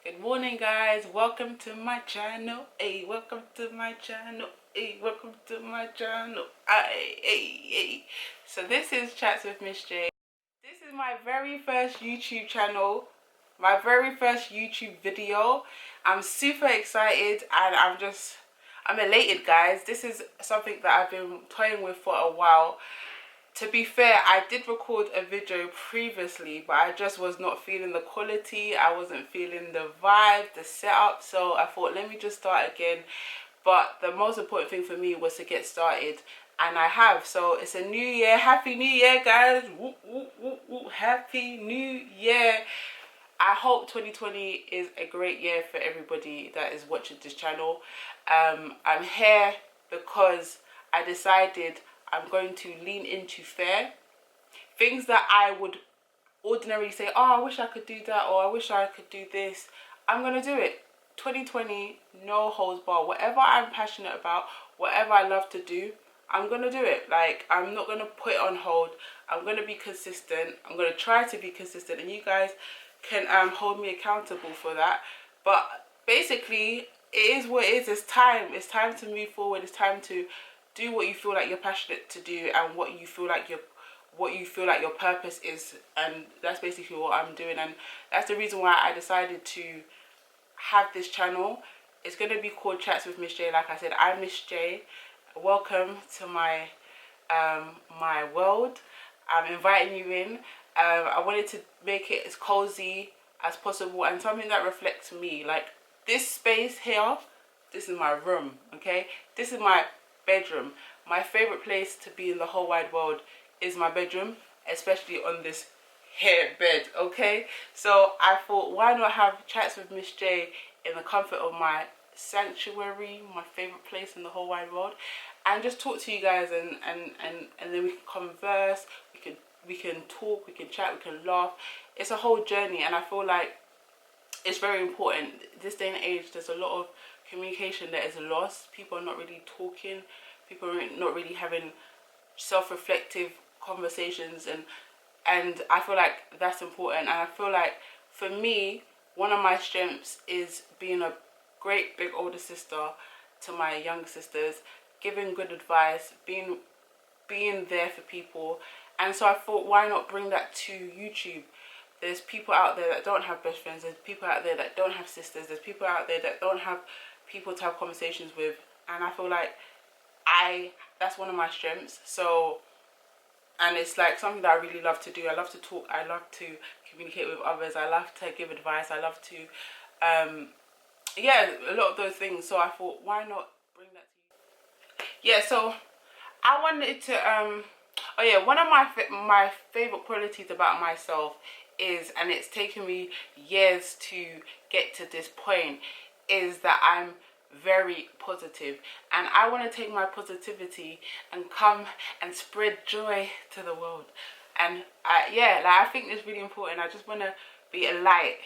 Good morning, guys. Welcome to my channel. Hey, welcome to my channel. Hey, welcome to my channel. Hey. So this is Chats with Miss J. This is my very first YouTube channel, my very first YouTube video. I'm super excited and I'm elated, guys. This is something that I've been toying with for a while. To be fair, I did record a video previously, but I just was not feeling the quality. I wasn't feeling the vibe, the setup. So I thought, let me just start again. But the most important thing for me was to get started. And I have. So it's a new year. Happy New Year, guys. Woo, woo, woo, woo. Happy New Year. I hope 2020 is a great year for everybody that is watching this channel. I'm here because I decided I'm going to lean into fair. Things that I would ordinarily say, oh, I wish I could do that, or I wish I could do this. I'm going to do it. 2020, no holds barred. Whatever I'm passionate about, whatever I love to do, I'm going to do it. Like, I'm not going to put it on hold. I'm going to be consistent. I'm going to try to be consistent. And you guys can hold me accountable for that. But basically, it is what it is. It's time. It's time to move forward. It's time to do what you feel like you're passionate to do and what you feel like your purpose is. And that's basically what I'm doing. And that's the reason why I decided to have this channel. It's going to be called Chats with Miss J. Like I said, I'm Miss J. Welcome to my my world. I'm inviting you in. I wanted to make it as cozy as possible and something that reflects me. Like, this space here, this is my room, okay? This is my bedroom. My favorite place to be in the whole wide world is my bedroom, especially on this here bed, okay? So I thought, why not have Chats with Miss J in the comfort of my sanctuary, my favorite place in the whole wide world, and just talk to you guys, and then we can converse, we can talk, we can chat, we can laugh. It's a whole journey, and I feel like it's very important. This day and age, there's a lot of communication that is lost. People are not really talking. People are not really having self-reflective conversations, and I feel like that's important. And I feel like for me, one of my strengths is being a great big older sister to my younger sisters, giving good advice, being there for people. And so I thought, why not bring that to YouTube? There's people out there that don't have best friends. There's people out there that don't have sisters. There's people out there that don't have people to have conversations with. And I feel like that's one of my strengths. So, and it's like something that I really love to do. I love to talk. I love to communicate with others. I love to give advice. I love to, yeah, a lot of those things. So I thought, why not bring that to you? Yeah, so I wanted to, oh yeah, one of my favorite qualities about myself is, and it's taken me years to get to this point, is that I'm very positive, and I want to take my positivity and come and spread joy to the world. And I think it's really important. I just want to be a light,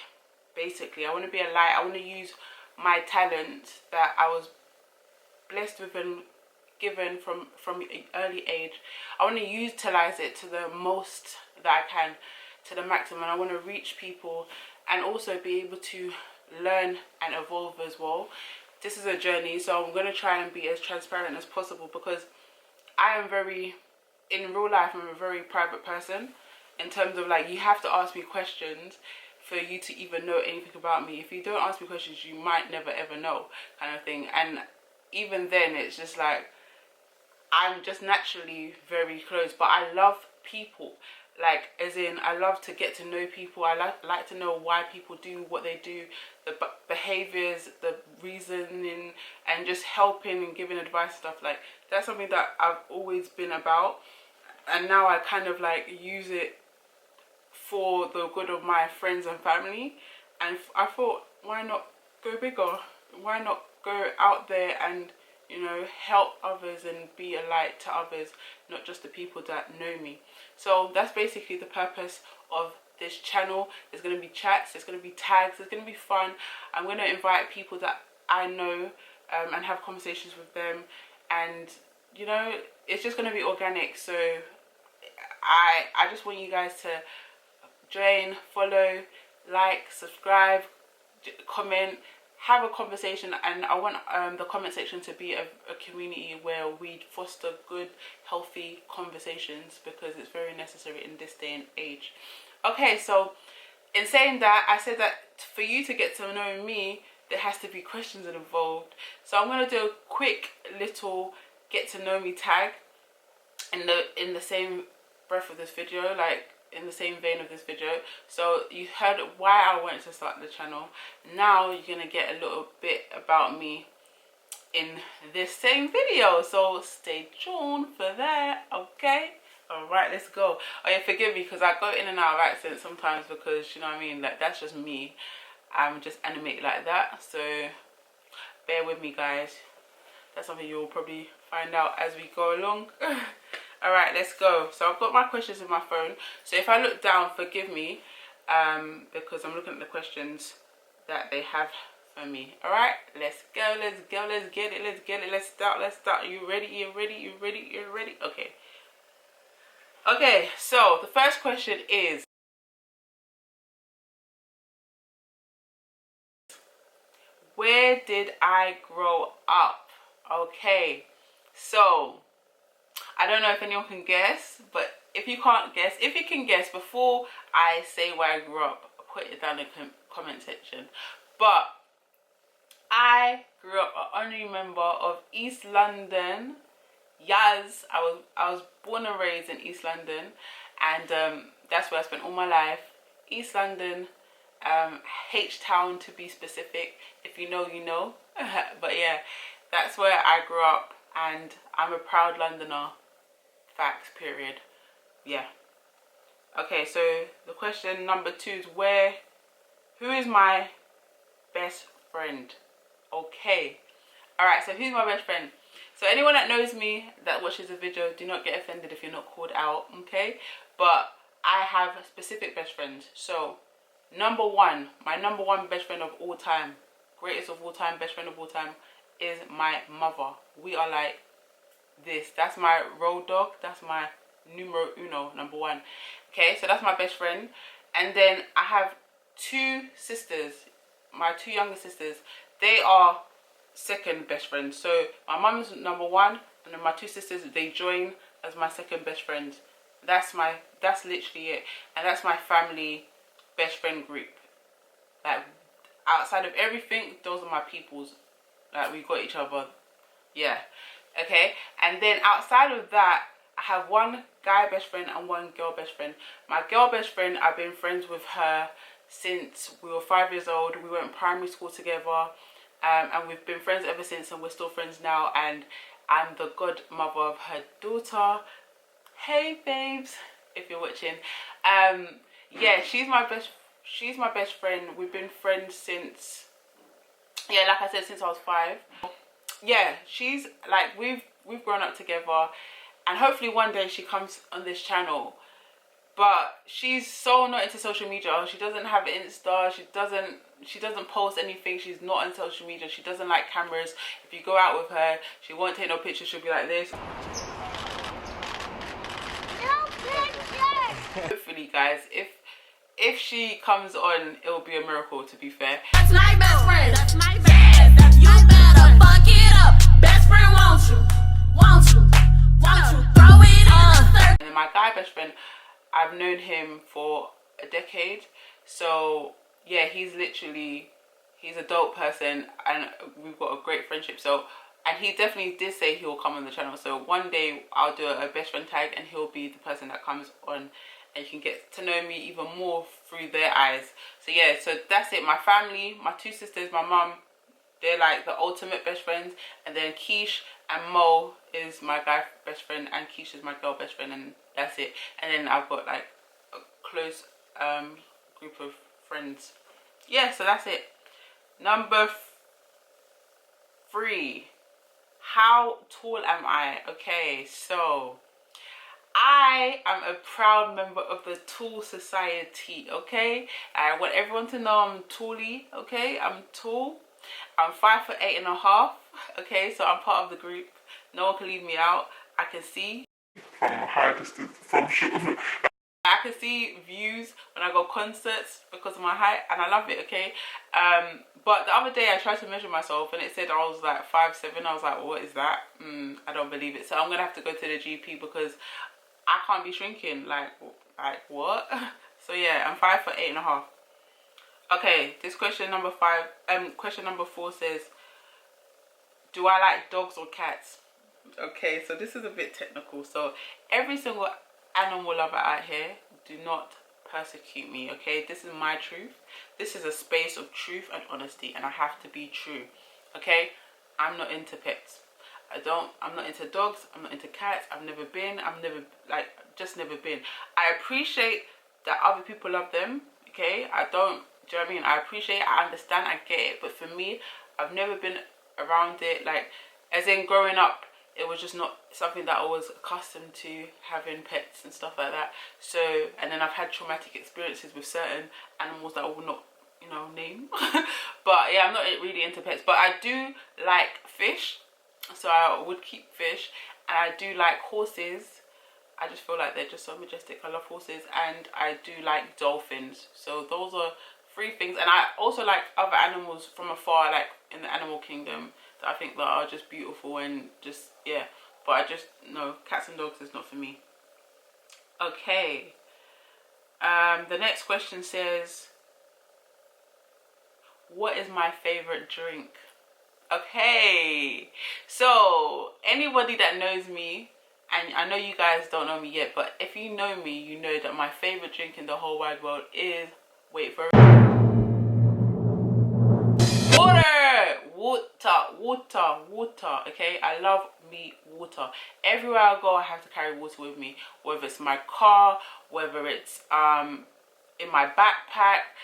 basically. I want to be a light. I want to use my talent that I was blessed with and given from an early age. I want to utilize it to the most that I can, to the maximum. I want to reach people and also be able to learn and evolve as well. This is a journey, so I'm going to try and be as transparent as possible, because I am in real life, I'm a very private person, in terms of, like, you have to ask me questions for you to even know anything about me. If you don't ask me questions, you might never ever know, kind of thing. And even then, it's just like, I'm just naturally very close, but I love people. Like, as in, I love to get to know people. I like to know why people do what they do, the behaviors, the reasoning, and just helping and giving advice and stuff. Like, that's something that I've always been about, and now I kind of like use it for the good of my friends and family. And I thought, why not go bigger? Why not go out there and, you know, help others and be a light to others, not just the people that know me. So that's basically the purpose of this channel. There's going to be chats, there's going to be tags, there's going to be fun. I'm going to invite people that I know and have conversations with them. And, you know, it's just going to be organic. So I just want you guys to join, follow, like, subscribe, comment, have a conversation, and I want the comment section to be a community where we foster good, healthy conversations, because it's very necessary in this day and age. Okay, so in saying that, I said that for you to get to know me, there has to be questions involved. So I'm going to do a quick little get to know me tag in the same breath of this video, like in the same vein of this video. So you heard why I wanted to start the channel. Now you're going to get a little bit about me in this same video, so stay tuned for that. Okay, all right, let's go. Oh yeah, forgive me because I go in and out of accent sometimes, because you know what I mean, like that's just me. I'm just animated like that, so bear with me guys. That's something you'll probably find out as we go along. All right, let's go. So I've got my questions in my phone, so if I look down, forgive me, because I'm looking at the questions that they have for me. All right, let's go, let's go, let's get it, let's start. You ready? Okay, so the first question is, where did I grow up? Okay, so I don't know if anyone can guess, but if you can't guess, if you can guess before I say where I grew up, put it down in the comment section. But I grew up an honorary member of East London. Yes, I was born and raised in East London, and that's where I spent all my life. East London, H-Town to be specific. If you know, you know. But yeah, that's where I grew up, and I'm a proud Londoner. Facts, period. Yeah. Okay, so the question number 2 is who is my best friend? Okay. Alright, so who's my best friend? So anyone that knows me, that watches the video, do not get offended if you're not called out, okay? But I have specific best friends. So number 1, my number 1 best friend of all time, greatest of all time, best friend of all time, is my mother. We are like this. That's my road dog. That's my numero uno, number 1. Okay, so that's my best friend. And then I have 2 sisters, my 2 younger sisters. They are second best friends. So my mum's number 1, and then my 2 sisters, they join as my second best friends. That's literally it. And that's my family best friend group. Like, outside of everything, those are my peoples. Like, we got each other. Yeah. Okay. And then outside of that, I have 1 guy best friend and 1 girl best friend. My girl best friend, I've been friends with her since we were 5 years old. We went in primary school together, and we've been friends ever since, and we're still friends now. And I'm the godmother of her daughter. Hey babes, if you're watching. Yeah, she's my best friend. We've been friends since, yeah, like I said, since I was 5. Yeah, she's like, we've grown up together, and hopefully one day she comes on this channel. But she's so not into social media. She doesn't have Insta. She doesn't post anything. She's not on social media. She doesn't like cameras. If you go out with her, she won't take no pictures. She'll be like this. Hopefully, guys, if she comes on, it will be a miracle, to be fair. That's my best friend. That's my best friend. You better fuck it up. Best friend, won't you? Won't you? Won't you? Throw it on. And then my guy best friend, I've known him for a decade. So yeah, he's a dope person, and we've got a great friendship. So, and he definitely did say he will come on the channel. So one day I'll do a best friend tag, and he'll be the person that comes on, and you can get to know me even more through their eyes. So yeah, so that's it. My family, my 2 sisters, my mum, they're like the ultimate best friends. And then Keish and Mo is my guy best friend, and Keish is my girl best friend, and that's it. And then I've got like a close group of friends. Yeah, so that's it. Number 3, how tall am I? Okay, so I am a proud member of the Tall Society, okay? I want everyone to know I'm tallie, okay? I'm tall. I'm 5'8.5", okay? So I'm part of the group. No one can leave me out. I can see from a high distance, from short. I can see views when I go concerts because of my height, and I love it, okay? But the other day I tried to measure myself and it said I was like 5'7". I was like, what is that? I don't believe it. So I'm gonna have to go to the GP because I can't be shrinking. Like what? So yeah, I'm 5'8.5". Okay, this question number 4 says, do I like dogs or cats? Okay, so this is a bit technical. So every single animal lover out here, do not persecute me, okay? This is my truth. This is a space of truth and honesty, and I have to be true, okay? I'm not into pets. I'm not into dogs. I'm not into cats. I've never been. Just never been. I appreciate that other people love them, okay? Do you know what I mean? I appreciate it. I understand. I get it. But for me, I've never been around it. Like, as in growing up, it was just not something that I was accustomed to, having pets and stuff like that. So, and then I've had traumatic experiences with certain animals that I will not, name. But yeah, I'm not really into pets. But I do like fish. So I would keep fish. And I do like horses. I just feel like they're just so majestic. I love horses. And I do like dolphins. So those are 3 things. And I also like other animals from afar, like in the animal kingdom, that I think that are just beautiful and just, yeah. But I just, no, cats and dogs is not for me. Okay. The next question says, what is my favorite drink? Okay, so anybody that knows me, and I know you guys don't know me yet, but if you know me, you know that my favorite drink in the whole wide world is, wait for it, water. Okay, I love me water. Everywhere I go, I have to carry water with me, whether it's my car, whether it's in my backpack.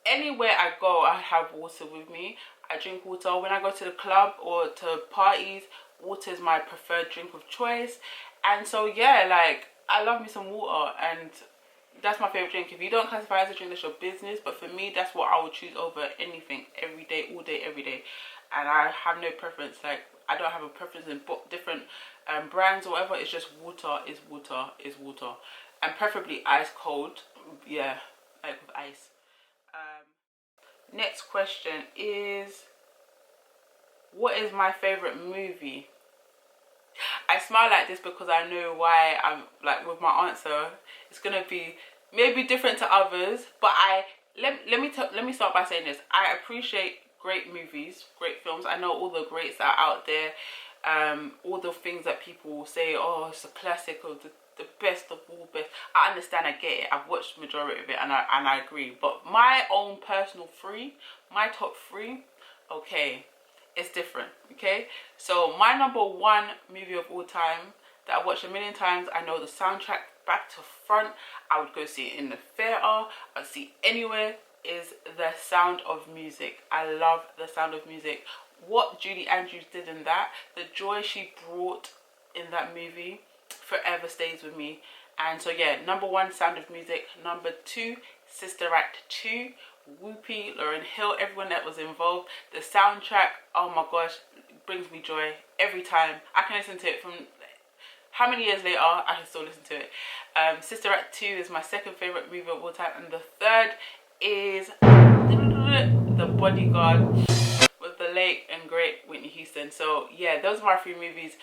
Anywhere I go, I have water with me. I drink water. When I go to the club or to parties, water is my preferred drink of choice. And so yeah, like, I love me some water, and that's my favorite drink. If you don't classify as a drink, that's your business. But for me, that's what I would choose over anything, every day, all day, every day. And I have no preference. Like, I don't have a preference in different brands or whatever. It's just water is water is water, and preferably ice cold. Yeah, like with ice. Next question is, what is my favorite movie? I smile like this because I know why. I'm like, with my answer, it's gonna be maybe different to others, but let me start by saying this. I appreciate great movies, great films. I know all the greats that are out there, all the things that people will say, oh, it's a classic, or the best of all best. I understand, I get it. I've watched the majority of it, and I agree. But my own personal 3, my top 3, okay, it's different, okay? So my number 1 movie of all time that I watched a million times, I know the soundtrack back to front, I would go see it in the theater, I'd see it anywhere, is The Sound of Music. I love The Sound of Music. What Julie Andrews did in that, the joy she brought in that movie, forever stays with me. And so yeah, number 1, Sound of Music. Number 2, Sister Act 2, Whoopi, Lauryn Hill, everyone that was involved. The soundtrack, oh my gosh, brings me joy every time. I can listen to it from how many years later, I can still listen to it. Sister Act 2 is my 2nd favorite movie of all time, and the 3rd is The Bodyguard with the late and great Whitney Houston. So yeah, those are my 3 movies,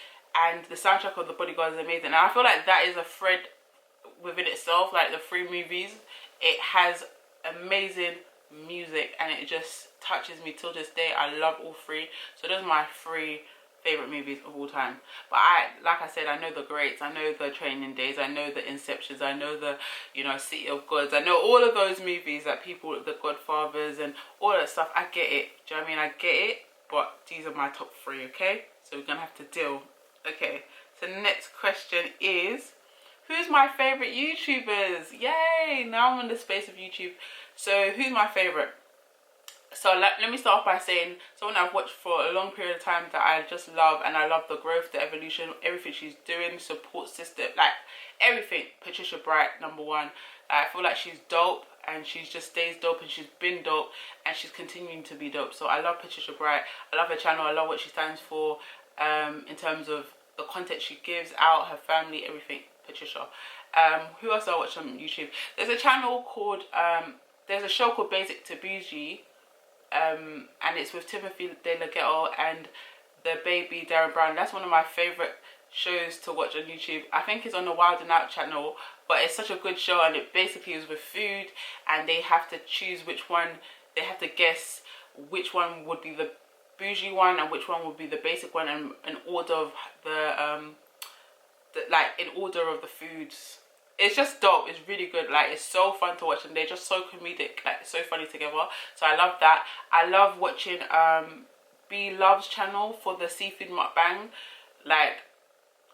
and the soundtrack of The Bodyguard is amazing. And I feel like that is a thread within itself. Like, the 3 movies, it has amazing music, and it just touches me till this day. I love all 3. So those are my 3 favorite movies of all time. But like I said, I know the greats. I know the Training Days. I know the Inceptions. I know the, City of Gods. I know all of those movies that people, the Godfathers and all that stuff. I get it. Do you know what I mean? I get it. But these are my top 3, okay? So we're gonna have to deal. Okay. So the next question is, who's my favorite YouTubers? Yay! Now I'm in the space of YouTube. So who's my favorite? So let me start off by saying someone I've watched for a long period of time that I just love, and I love the growth, the evolution, everything she's doing, support system, like everything. Patricia Bright, number 1. I feel like she's dope, and she just stays dope, and she's been dope, and she's continuing to be dope. So I love Patricia Bright. I love her channel. I love what she stands for, in terms of the content she gives out, her family, everything. Patricia. Who else do I watch on YouTube? There's a channel called there's a show called Basic to Bougie, and it's with Timothy De La Ghetto and the baby Darren Brown. That's one of my favorite shows to watch on YouTube. I think it's on the Wild and Out channel, but it's such a good show, and it basically is with food, and they have to choose which one, they have to guess which one would be the bougie one and which one would be the basic one, and in order of like in order of the foods. It's just dope. It's really good. Like, it's so fun to watch, and they're just so comedic, like so funny together. So I love that. I love watching B Love's channel for the seafood mukbang. Like,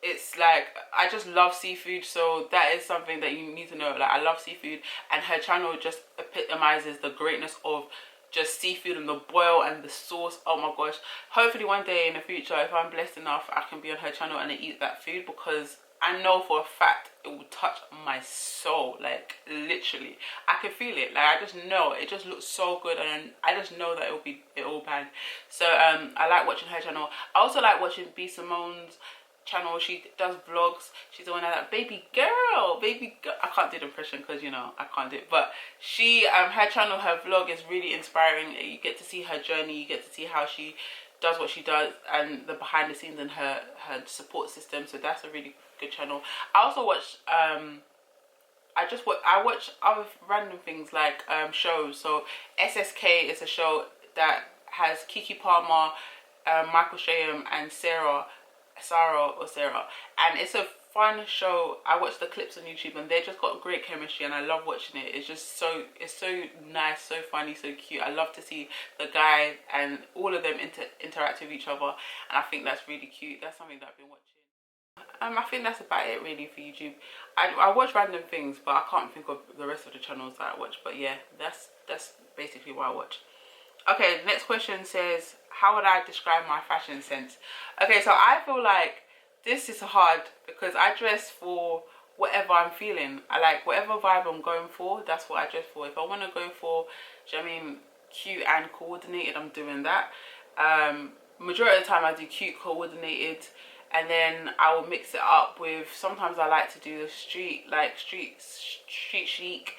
it's like, I just love seafood, so that is something that you need to know. Like, I love seafood, and her channel just epitomizes the greatness of just seafood and the boil and the sauce. Oh my gosh. Hopefully one day in the future, if I'm blessed enough, I can be on her channel and eat that food, because I know for a fact it will touch my soul. Like, literally, I can feel it. Like, I just know it just looks so good, and I just know that it will bang. So I like watching her channel. I also like watching B Simone's channel. She does vlogs. She's the one that baby girl. I can't do the impression because, you know, I can't do it, but she her channel, her vlog is really inspiring. You get to see her journey, you get to see how she does what she does, and the behind the scenes and her support system. So that's a really good channel. I also watch I watch other random things like shows. So SSK is a show that has Kiki Palmer, Michael Shayam and Sarah, and it's a fun show. I watch the clips on YouTube, and they just got great chemistry, and I love watching it. It's just so nice, so funny, so cute. I love to see the guy and all of them interact with each other, and I think that's really cute. That's something that I've been watching. I think that's about it really for YouTube. I watch random things, but I can't think of the rest of the channels that I watch. But yeah, that's basically what I watch. Okay, the next question says, how would I describe my fashion sense? Okay, so I feel like this is hard because I dress for whatever I'm feeling. I like whatever vibe I'm going for, that's what I dress for. If I want to go for, do you know what I mean, cute and coordinated, I'm doing that. Majority of the time I do cute, coordinated, and then I will mix it up with, sometimes I like to do the street chic,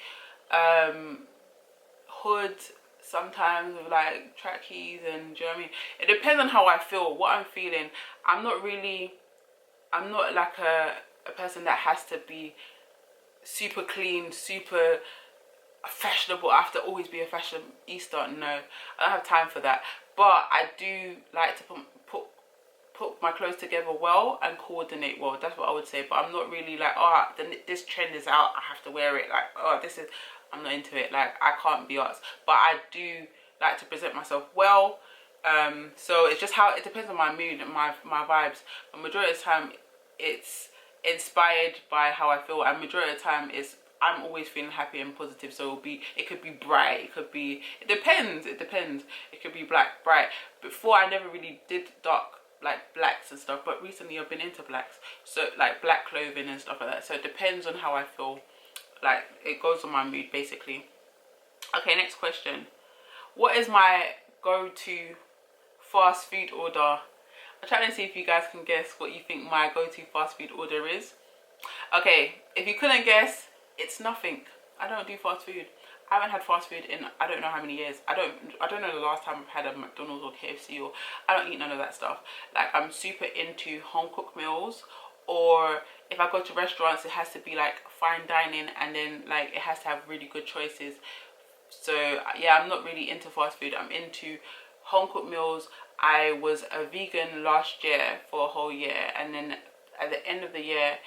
hood, sometimes with like trackies, and do you know what I mean? It depends on how I feel, what I'm feeling. I'm not like a person that has to be super clean, super fashionable. I have to always be a fashionista. No, I don't have time for that. But I do like to put my clothes together well and coordinate well. That's what I would say. But I'm not really like, oh, this trend is out, I have to wear it. Like, oh, this is, I'm not into it. Like, I can't be asked. But I do like to present myself well. So it's just how, it depends on my mood and my vibes. But majority of the time it's inspired by how I feel, and majority of the time I'm always feeling happy and positive. So it could be bright, it depends. It could be black, bright. Before I never really did dark, like blacks and stuff, but recently I've been into blacks, so like black clothing and stuff like that. So it depends on how I feel. Like, it goes on my mood basically. Okay, next question. What is my go-to fast food order? I'm trying to see if you guys can guess what you think my go-to fast food order is. Okay, if you couldn't guess, it's nothing. I don't do fast food. I haven't had fast food in I don't know how many years. I don't know the last time I've had a McDonald's or KFC, or I don't eat none of that stuff. Like, I'm super into home cooked meals, or if I go to restaurants, it has to be like fine dining, and then like it has to have really good choices. So yeah, I'm not really into fast food. I'm into home cooked meals. I was a vegan last year for a whole year, and then at the end of the year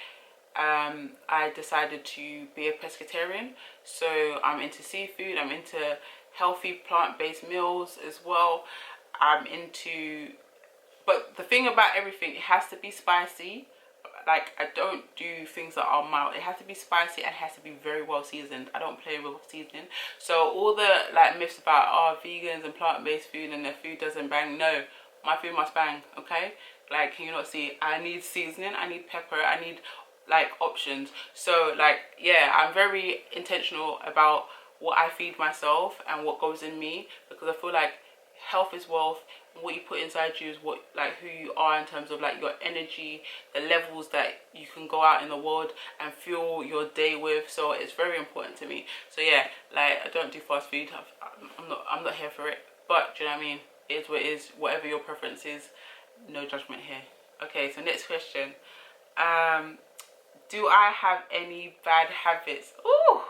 I decided to be a pescatarian. So I'm into seafood, I'm into healthy plant-based meals as well. I'm into, but the thing about everything, it has to be spicy. Like, I don't do things that are mild. It has to be spicy and it has to be very well seasoned. I don't play with seasoning. So all the like myths about vegans and plant-based food and their food doesn't bang, no, my food must bang. Okay, like, can you not see? I need seasoning, I need pepper, I need like options. So like, yeah, I'm very intentional about what I feed myself and what goes in me, because I feel like health is wealth. what you put inside you is what, like, who you are in terms of like your energy, the levels that you can go out in the world and fuel your day with. So it's very important to me. So yeah, like, I don't do fast food. I'm not here for it. But do you know what I mean? It is what it is. Whatever your preference is, no judgment here. Okay, so next question. Do I have any bad habits? Ooh,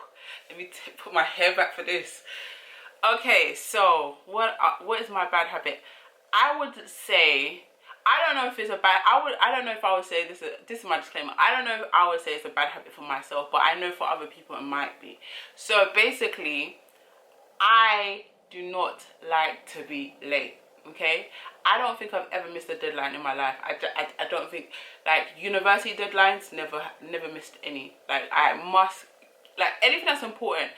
let me put my hair back for this. Okay, so what is my bad habit? I would say, I don't know if it's a bad, I don't know if I would say this is my disclaimer. I don't know if I would say it's a bad habit for myself, but I know for other people it might be. So basically, I do not like to be late. Okay, I don't think I've ever missed a deadline in my life. I don't think, like, university deadlines, never missed any. Like, I must, like, anything that's important,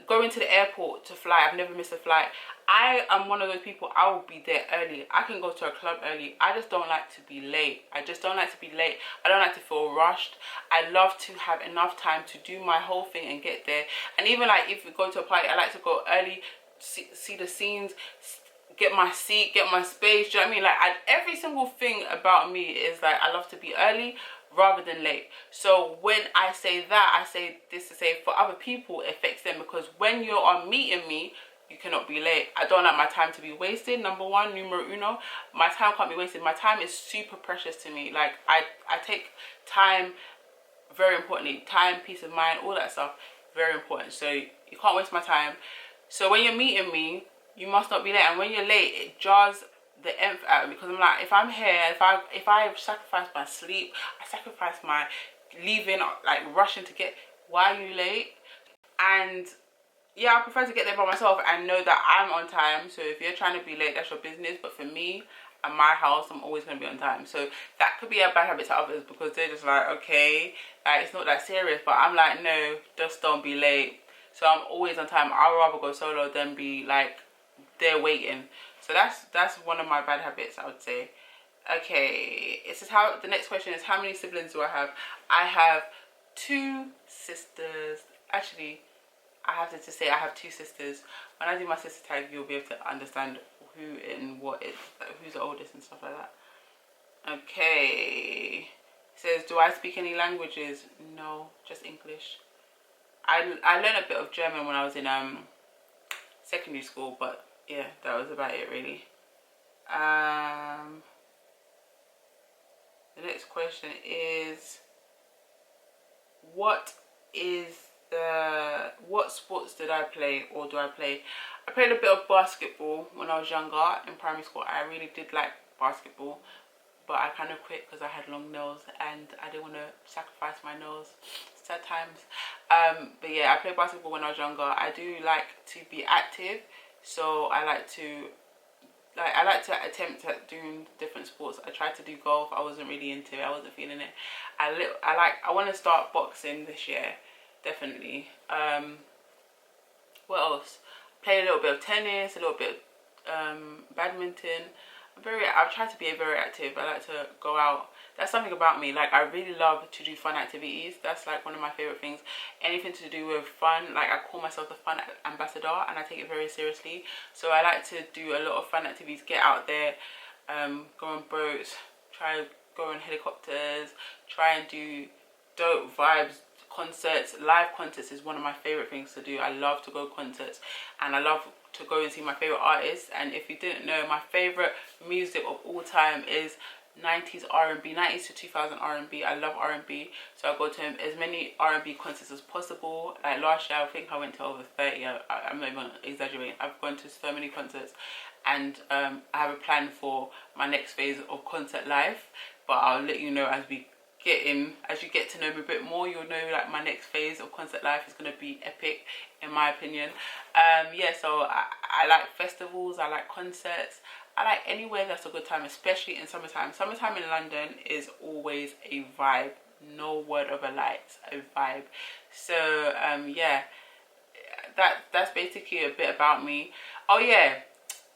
going to the airport to fly, I've never missed a flight. I am one of those people, I will be there early. I can go to a club early. I just don't like to be late. I just don't like to be late. I don't like to feel rushed. I love to have enough time to do my whole thing and get there. And even like if we go to a party, I like to go early, see the scenes, get my seat, get my space. Do you know what I mean? Like, every single thing about me is like, I love to be early rather than late. So when I say that, I say this to say for other people, it affects them, because when you are meeting me, you cannot be late. I don't like my time to be wasted. Number one, numero uno, my time can't be wasted. My time is super precious to me. Like, I take time, very importantly, time, peace of mind, all that stuff, very important. So you can't waste my time. So when you're meeting me, you must not be late. And when you're late, it jars the nth out of me, because I'm like, if I'm here, if I sacrifice my sleep, I sacrifice my leaving, like rushing to get, why are you late? And yeah, I prefer to get there by myself and know that I'm on time. So if you're trying to be late, that's your business. But for me, at my house, I'm always going to be on time. So that could be a bad habit to others, because they're just like, okay, like, it's not that serious. But I'm like, no, just don't be late. So I'm always on time. I'd rather go solo than be like there waiting. So that's one of my bad habits, I would say. Okay, it says, the next question is, how many siblings do I have? I have 2 sisters. Actually, I have to say I have 2 sisters. When I do my sister tag, you'll be able to understand who and what is, who's the oldest and stuff like that. Okay, it says, do I speak any languages? No, just English. I learned a bit of German when I was in secondary school, but yeah, that was about it really. The next question is, what sports did I play or do I play? I played a bit of basketball when I was younger in primary school. I really did like basketball, but I kind of quit because I had long nails and I didn't want to sacrifice my nails sad times. But yeah, I played basketball when I was younger. I do like to be active, so I like to attempt at doing different sports. I tried to do golf. I wasn't really into it. I wasn't feeling it. I want to start boxing this year, definitely. What else? Play a little bit of tennis, a little bit of badminton. I've tried to be very active. I like to go out. That's something about me. Like, I really love to do fun activities. That's like one of my favorite things. Anything to do with fun. Like, I call myself the fun ambassador and I take it very seriously. So I like to do a lot of fun activities. Get out there, go on boats, try go on helicopters, try and do dope vibes, concerts. Live concerts is one of my favorite things to do. I love to go to concerts and I love to go and see my favorite artists. And if you didn't know, my favorite music of all time is 90s R&B, 90s to 2000 R&B. I love R&B, so I go to as many R&B concerts as possible. Like last year, I think I went to over 30. I'm not even exaggerating. I've gone to so many concerts, and I have a plan for my next phase of concert life. But I'll let you know as we as you get to know me a bit more. You'll know like my next phase of concert life is going to be epic, in my opinion. Yeah, so I like festivals, I like concerts, I like anywhere that's a good time, especially in summertime. Summertime in London is always a vibe. No word of a lie, it's a vibe. So yeah, that's basically a bit about me. Oh yeah,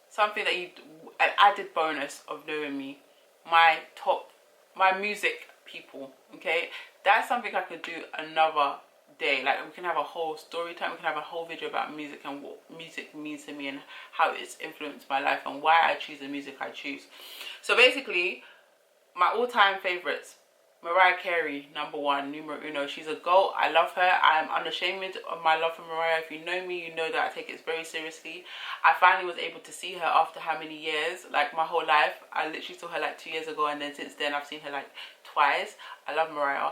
something that an added bonus of knowing me, my music people, okay? That's something I could do another day. Like, we can have a whole story time, we can have a whole video about music and what music means to me and how it's influenced my life and why I choose the music I choose. So basically, my all-time favorites: Mariah Carey, #1, numero uno. She's a GOAT. I love her. I'm unashamed of my love for Mariah. If you know me, you know that I take it very seriously. I finally was able to see her after how many years? Like, my whole life. I literally saw her like 2 years ago, and then since then I've seen her like twice. I love Mariah.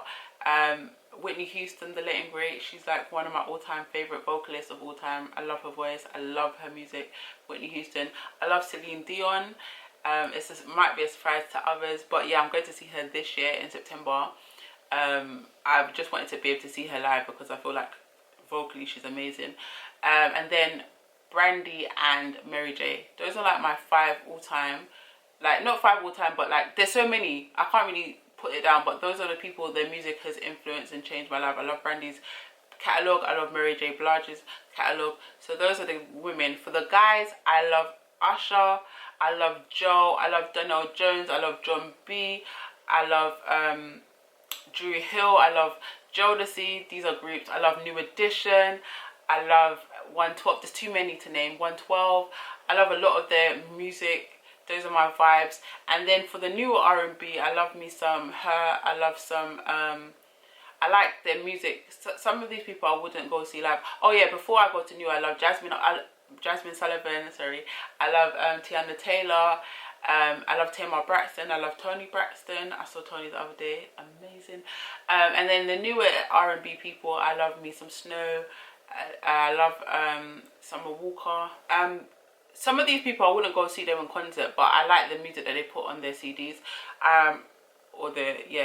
Whitney Houston, the late and great. She's like one of my all-time favorite vocalists of all time. I love her voice. I love her music. Whitney Houston. I love Celine Dion. Might be a surprise to others, but yeah, I'm going to see her this year in September. I've just wanted to be able to see her live because I feel like vocally she's amazing. And then Brandy and Mary J. Those are like my 5 all-time. Like, not 5 all-time, but like, there's so many, I can't really put it down, but those are the people their music has influenced and changed my life. I love Brandy's catalogue. I love Mary J. Blige's catalogue. So those are the women. For the guys, I love Usher. I love Joe. I love Donnell Jones. I love John B. I love Drew Hill. I love Jodeci. These are groups. I love New Edition. I love 112. There's too many to name. 112. I love a lot of their music. Those are my vibes. And then for the newer R&B, I love me some Her. I love some I like their music. Some of these people I wouldn't go see live. Oh yeah, before I go to new, I love Jasmine Sullivan, sorry. I love Tiana Taylor. I love Tamar Braxton. I love Toni Braxton. I saw Toni the other day. Amazing. And then the newer R&B people, I love me some Snow. I love Summer Walker. Some of these people I wouldn't go see them in concert, but I like the music that they put on their CDs. Or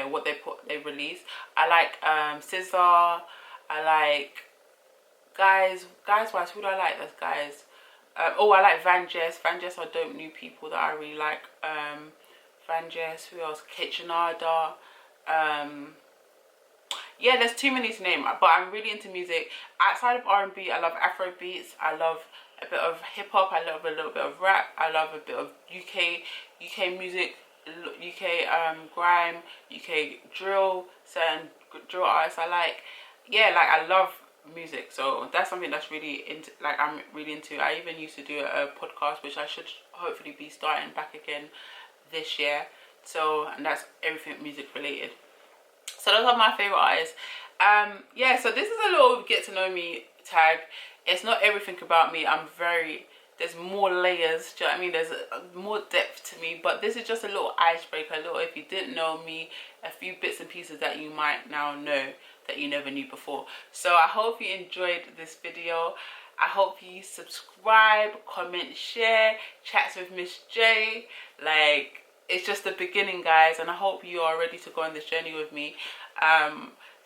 what they release. I like SZA. I like guys wise, who do I like? That's guys. I like Van Jess. Van Jess are dope new people that I really like. Van Jess, who else? Kitchenada. Yeah, there's too many to name, but I'm really into music. Outside of R&B, I love Afro beats. I love a bit of hip hop. I love a little bit of rap. I love a bit of UK music, UK grime, UK drill, certain drill artists I like. Yeah, like, I love music, so that's something that's really into, like, I'm really into. I even used to do a podcast, which I should hopefully be starting back again this year. So, and that's everything music related. So those are my favorite artists. Yeah, so this is a little get to know me tag. It's not everything about me. There's more layers, do you know what I mean? There's more depth to me, but this is just a little icebreaker, a little, if you didn't know me, a few bits and pieces that you might now know that you never knew before. So I hope you enjoyed this video. I hope you subscribe, comment, share, chats with Miss J. Like, it's just the beginning, guys, and I hope you are ready to go on this journey with me.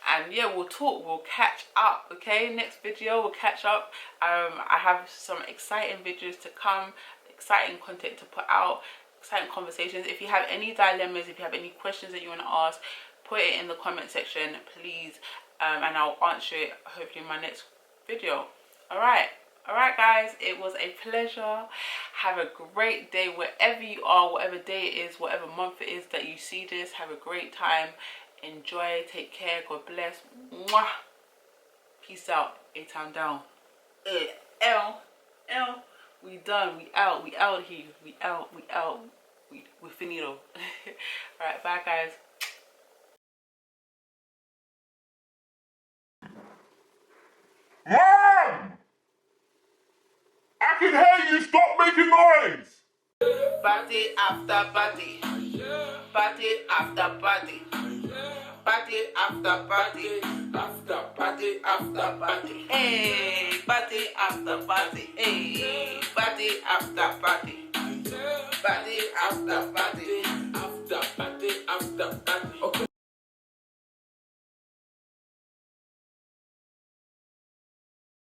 And yeah, we'll talk, we'll catch up, okay? Next video, we'll catch up. I have some exciting videos to come, exciting content to put out, exciting conversations. If you have any dilemmas, if you have any questions that you want to ask, put it in the comment section, please. And I'll answer it hopefully in my next video. Alright guys, it was a pleasure. Have a great day wherever you are, whatever day it is, whatever month it is that you see this. Have a great time. Enjoy, take care, God bless. Mwah. Peace out. A-Town down. L. We done. We out here. We out. We finito. Alright, bye guys. Mom! I can hear you! Stop making noise! Party after party. Party after party. Party after party. After party after party. Hey, party after party. Hey, party after party. Party after party.